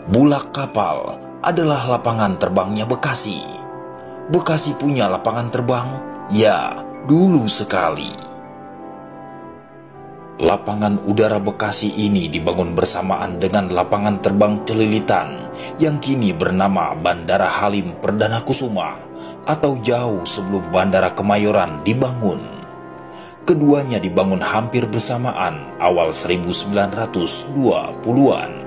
Bulak Kapal adalah lapangan terbangnya Bekasi. Bekasi punya lapangan terbang? Ya, dulu sekali. Lapangan udara Bekasi ini dibangun bersamaan dengan lapangan terbang Celilitan yang kini bernama Bandara Halim Perdana Kusuma atau jauh sebelum Bandara Kemayoran dibangun. Keduanya dibangun hampir bersamaan awal 1920-an.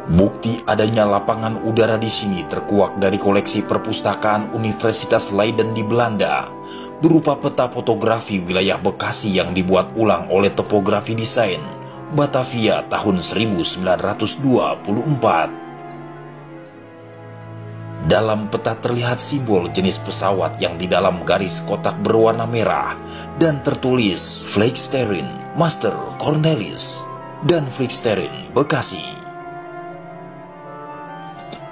Bukti adanya lapangan udara di sini terkuak dari koleksi perpustakaan Universitas Leiden di Belanda, berupa peta fotografi wilayah Bekasi yang dibuat ulang oleh Topografi Desain Batavia tahun 1924. Dalam peta terlihat simbol jenis pesawat yang di dalam garis kotak berwarna merah dan tertulis Flaksterren Master Cornelis dan Flaksterren Bekasi.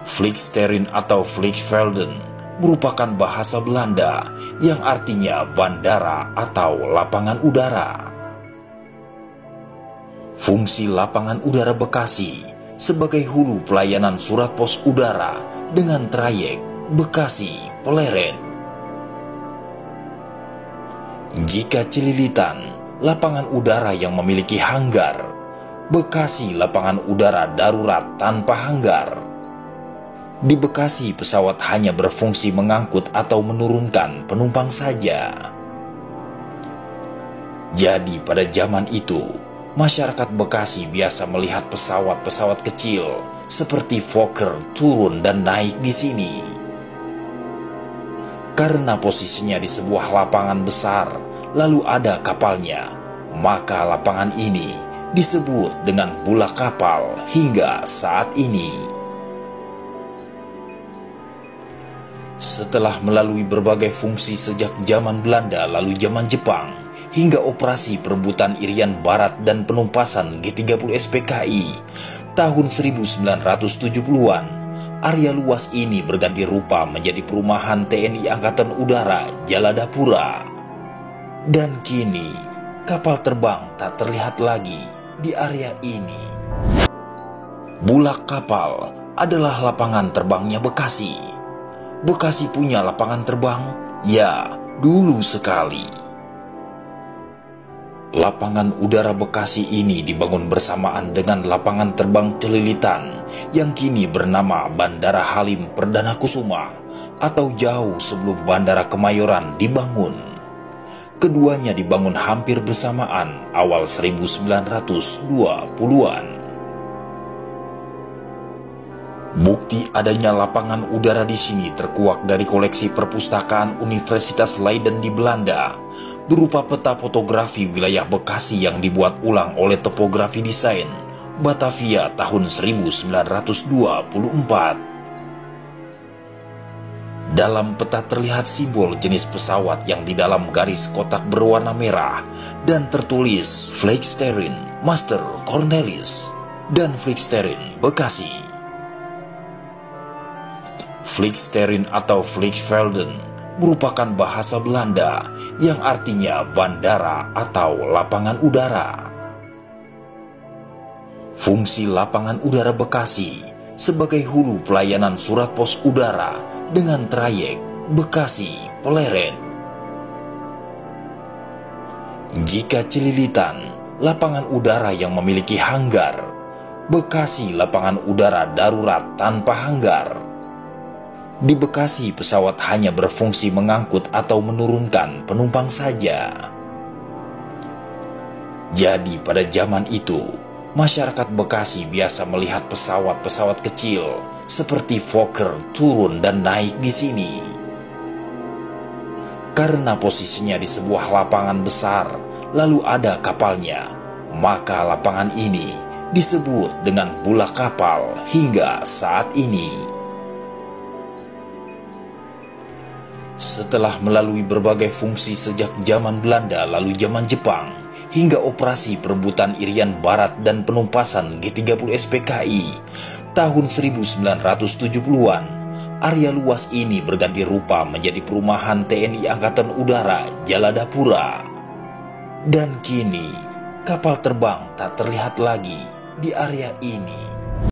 Flaksterren atau Vliegvelden merupakan bahasa Belanda yang artinya bandara atau lapangan udara. Fungsi lapangan udara Bekasi sebagai hulu pelayanan surat pos udara dengan trayek Bekasi-Pleret. Jika Celilitan, lapangan udara yang memiliki hanggar. Bekasi, lapangan udara darurat tanpa hanggar. Di Bekasi, pesawat hanya berfungsi mengangkut atau menurunkan penumpang saja. Jadi pada zaman itu, masyarakat Bekasi biasa melihat pesawat-pesawat kecil seperti Fokker turun dan naik di sini. Karena posisinya di sebuah lapangan besar, lalu ada kapalnya, maka lapangan ini disebut dengan Bulak Kapal hingga saat ini. Setelah melalui berbagai fungsi sejak zaman Belanda lalu zaman Jepang, hingga operasi perebutan Irian Barat dan penumpasan G30 SPKI tahun 1970-an, area luas ini berganti rupa menjadi perumahan TNI Angkatan Udara Jaladapura. Dan kini, kapal terbang tak terlihat lagi di area ini. Bulak Kapal adalah lapangan terbangnya Bekasi. Bekasi punya lapangan terbang? Ya, dulu sekali. Lapangan udara Bekasi ini dibangun bersamaan dengan lapangan terbang Celilitan yang kini bernama Bandara Halim Perdana Kusuma atau jauh sebelum Bandara Kemayoran dibangun. Keduanya dibangun hampir bersamaan awal 1920-an. Bukti adanya lapangan udara di sini terkuak dari koleksi perpustakaan Universitas Leiden di Belanda, berupa peta fotografi wilayah Bekasi yang dibuat ulang oleh Topografi Desain Batavia tahun 1924. Dalam peta terlihat simbol jenis pesawat yang di dalam garis kotak berwarna merah dan tertulis Flaksterren Master Cornelis dan Flaksterren Bekasi. Flaksterren atau Vliegvelden merupakan bahasa Belanda yang artinya bandara atau lapangan udara. Fungsi lapangan udara Bekasi sebagai hulu pelayanan surat pos udara dengan trayek Bekasi-Pleret. Jika Celilitan, lapangan udara yang memiliki hanggar. Bekasi, lapangan udara darurat tanpa hanggar. Di Bekasi, pesawat hanya berfungsi mengangkut atau menurunkan penumpang saja. Jadi pada zaman itu, masyarakat Bekasi biasa melihat pesawat-pesawat kecil seperti Fokker turun dan naik di sini. Karena posisinya di sebuah lapangan besar, lalu ada kapalnya, maka lapangan ini disebut dengan Bulak Kapal hingga saat ini. Setelah melalui berbagai fungsi sejak zaman Belanda lalu zaman Jepang, hingga operasi perebutan Irian Barat dan penumpasan G30 SPKI tahun 1970-an, area luas ini berganti rupa menjadi perumahan TNI Angkatan Udara Jaladapura. Dan kini, kapal terbang tak terlihat lagi Di area ini,